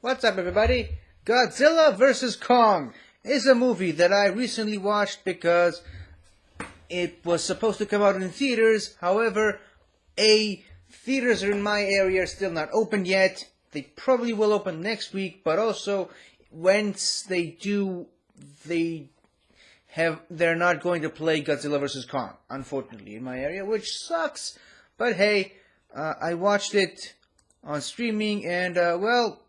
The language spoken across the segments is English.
What's up, everybody? Godzilla vs. Kong is a movie that I recently watched because it was supposed to come out in theaters. However, theaters in my area are still not open yet. They probably will open next week, but also, once they do, they're not going to play Godzilla vs. Kong, unfortunately, in my area, which sucks. But hey, I watched it on streaming, and, well,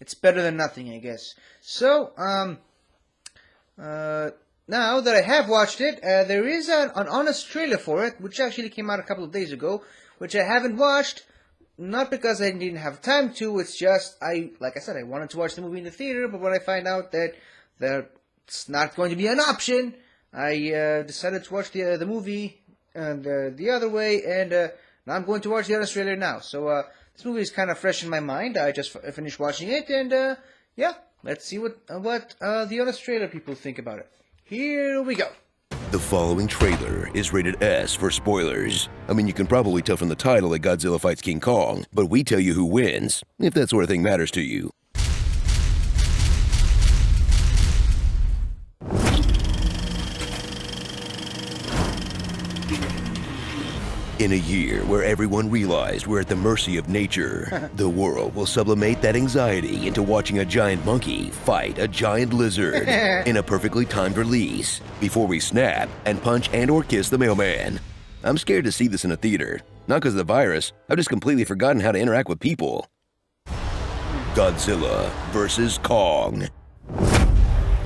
it's better than nothing, I guess. So, now that I have watched it, there is an honest trailer for it, which actually came out a couple of days ago, which I haven't watched, not because I didn't have time to, it's just, like I said, I wanted to watch the movie in the theater, but when I find out that it's not going to be an option, I decided to watch the movie the other way, and now I'm going to watch the honest trailer now. So, this movie is kind of fresh in my mind. I just finished watching it, and yeah, let's see what the honest trailer people think about it. Here we go. The following trailer is rated S for spoilers. I mean, you can probably tell from the title that Godzilla fights King Kong, but we tell you who wins, if that sort of thing matters to you. In a year where everyone realized we're at the mercy of nature, the world will sublimate that anxiety into watching a giant monkey fight a giant lizard in a perfectly timed release before we snap and punch and or kiss the mailman. I'm scared to see this in a theater. Not because of the virus, I've just completely forgotten how to interact with people. Godzilla vs. Kong.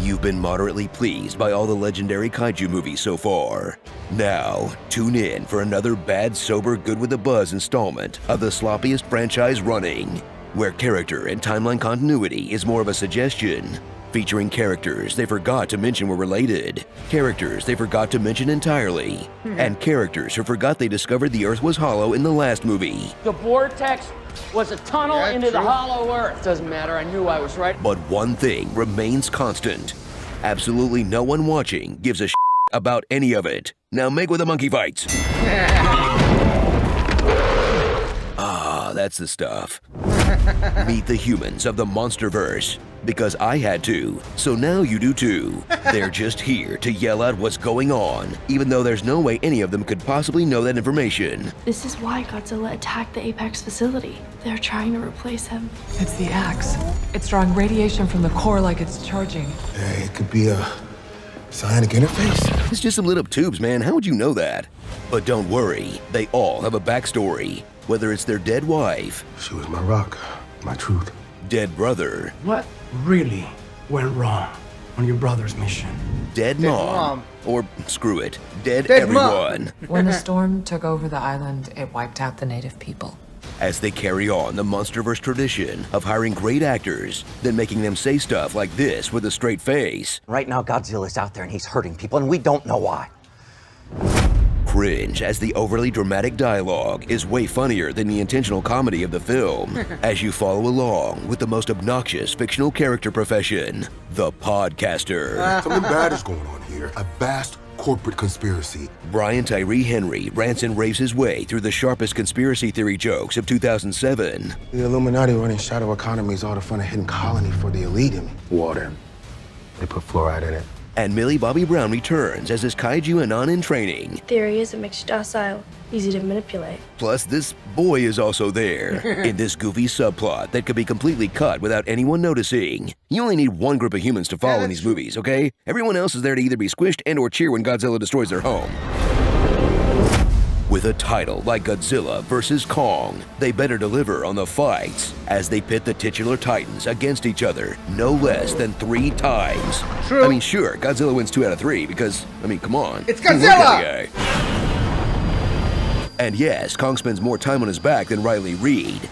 You've been moderately pleased by all the legendary kaiju movies so far. Now, tune in for another bad, sober, good with a buzz installment of the sloppiest franchise running, where character and timeline continuity is more of a suggestion, featuring characters they forgot to mention were related, characters they forgot to mention entirely, and characters who forgot they discovered the Earth was hollow in the last movie. The vortex was a tunnel into the hollow Earth. Doesn't matter, I knew I was right. But one thing remains constant. Absolutely no one watching gives a about any of it. Now make with the monkey fights. Ah, that's the stuff. Meet the humans of the Monsterverse. Because I had to, so now you do too. They're just here to yell out what's going on, even though there's no way any of them could possibly know that information. This is why Godzilla attacked the Apex facility. They're trying to replace him. It's the axe. It's drawing radiation from the core like it's charging. Hey, it could be a psionic interface. It's just some lit up tubes, man. How would you know that? But don't worry, they all have a backstory. Whether it's their dead wife. She was my rock, my truth. Dead brother. What really went wrong on your brother's mission? Dead mom. Or, screw it, dead everyone. When the storm took over the island, it wiped out the native people. As they carry on the Monsterverse tradition of hiring great actors, then making them say stuff like this with a straight face. Right now, Godzilla's out there and he's hurting people, and we don't know why. Cringe as the overly dramatic dialogue is way funnier than the intentional comedy of the film, as you follow along with the most obnoxious fictional character profession, the podcaster. Something bad is going on here. A vast corporate conspiracy. Brian Tyree Henry rants and raves his way through the sharpest conspiracy theory jokes of 2007. The Illuminati running shadow economies all to fund a hidden colony for the elite in water. They put fluoride in it. And Millie Bobby Brown returns as his kaiju anon in training. Theory is it makes you docile, easy to manipulate. Plus, this boy is also there in this goofy subplot that could be completely cut without anyone noticing. You only need one group of humans to follow in these movies, okay? Everyone else is there to either be squished and or cheer when Godzilla destroys their home. With a title like Godzilla vs. Kong, they better deliver on the fights as they pit the titular titans against each other no less than 3 times. True. I mean, sure, Godzilla wins 2 out of 3 because, I mean, come on. It's Godzilla! And yes, Kong spends more time on his back than Riley Reid.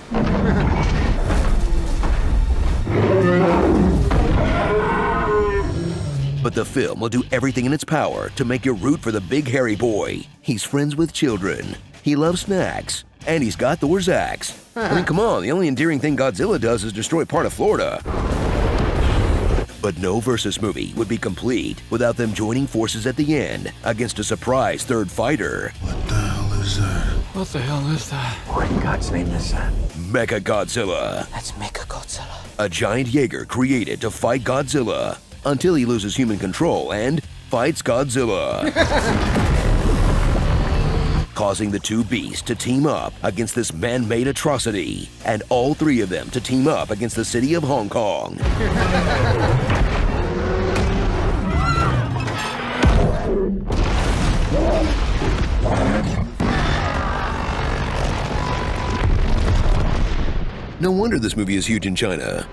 But the film will do everything in its power to make you root for the big hairy boy. He's friends with children, he loves snacks, and he's got Thor's axe. I mean, come on, the only endearing thing Godzilla does is destroy part of Florida. But no versus movie would be complete without them joining forces at the end against a surprise third fighter. What the hell is that? What the hell is that? What in God's name is that? Mecha Godzilla. That's Mecha Godzilla. A giant Jaeger created to fight Godzilla until he loses human control and fights Godzilla. Causing the two beasts to team up against this man-made atrocity, and all three of them to team up against the city of Hong Kong. No wonder this movie is huge in China.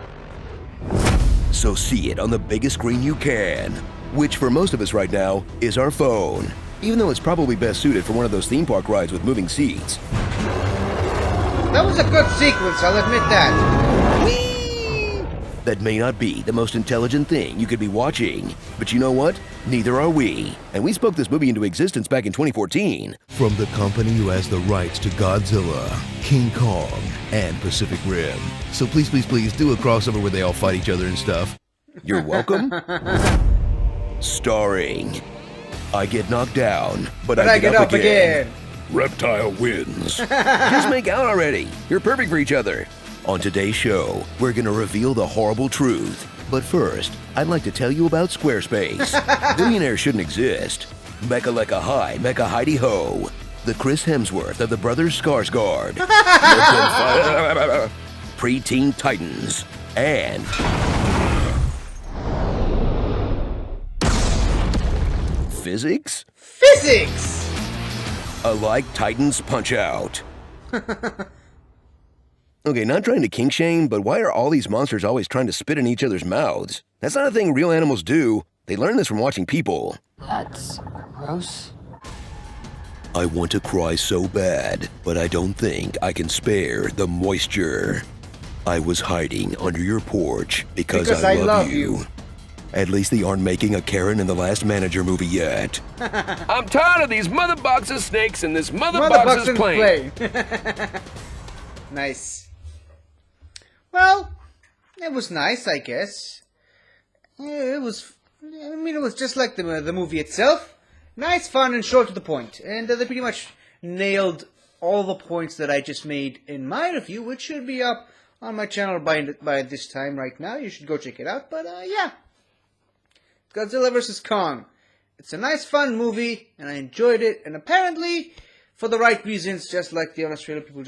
So see it on the biggest screen you can, which for most of us right now is our phone, even though it's probably best suited for one of those theme park rides with moving seats. That was a good sequence, I'll admit that. Whee! That may not be the most intelligent thing you could be watching, but you know what? Neither are we. And we spoke this movie into existence back in 2014. From the company who has the rights to Godzilla, King Kong, and Pacific Rim. So please, please, please do a crossover where they all fight each other and stuff. You're welcome. Starring I Get Knocked Down, but I Get Up Again. Reptile wins. Just make out already. You're perfect for each other. On today's show, we're gonna reveal the horrible truth. But first, I'd like to tell you about Squarespace. Billionaires shouldn't exist. Mecha Lecca Hi, Mecha Heidi Ho. The Chris Hemsworth of the Brothers Skarsgård. Preteen Titans. And physics? Physics! Alike Titans Punch Out. Okay, not trying to kink shame, but why are all these monsters always trying to spit in each other's mouths? That's not a thing real animals do. They learn this from watching people. That's gross. I want to cry so bad, but I don't think I can spare the moisture. I was hiding under your porch because I love you. At least they aren't making a Karen in the Last Manager movie yet. I'm tired of these mother boxes snakes and this mother boxes plane. Nice. Well, it was nice, I guess. Yeah, it was. I mean, it was just like the movie itself. Nice, fun, and short to the point. And they pretty much nailed all the points that I just made in my review, which should be up on my channel by this time right now. You should go check it out. But yeah, Godzilla vs. Kong. It's a nice, fun movie, and I enjoyed it. And apparently, for the right reasons, just like the Australian people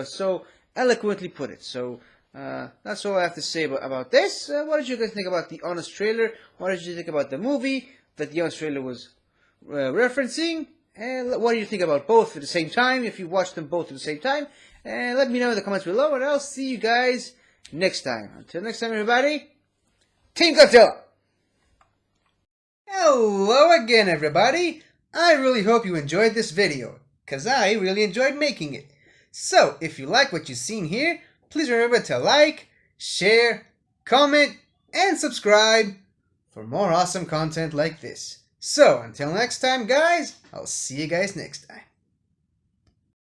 so eloquently put it. So that's all I have to say about this. What did you guys think about the honest trailer? What did you think about the movie that the honest trailer was referencing? And what do you think about both at the same time? If you watched them both at the same time, let me know in the comments below, and I'll see you guys next time. Until next time, everybody, Team Godzilla! Hello again, everybody! I really hope you enjoyed this video, because I really enjoyed making it. So, if you like what you've seen here, please remember to like, share, comment, and subscribe for more awesome content like this. So, until next time, guys, I'll see you guys next time.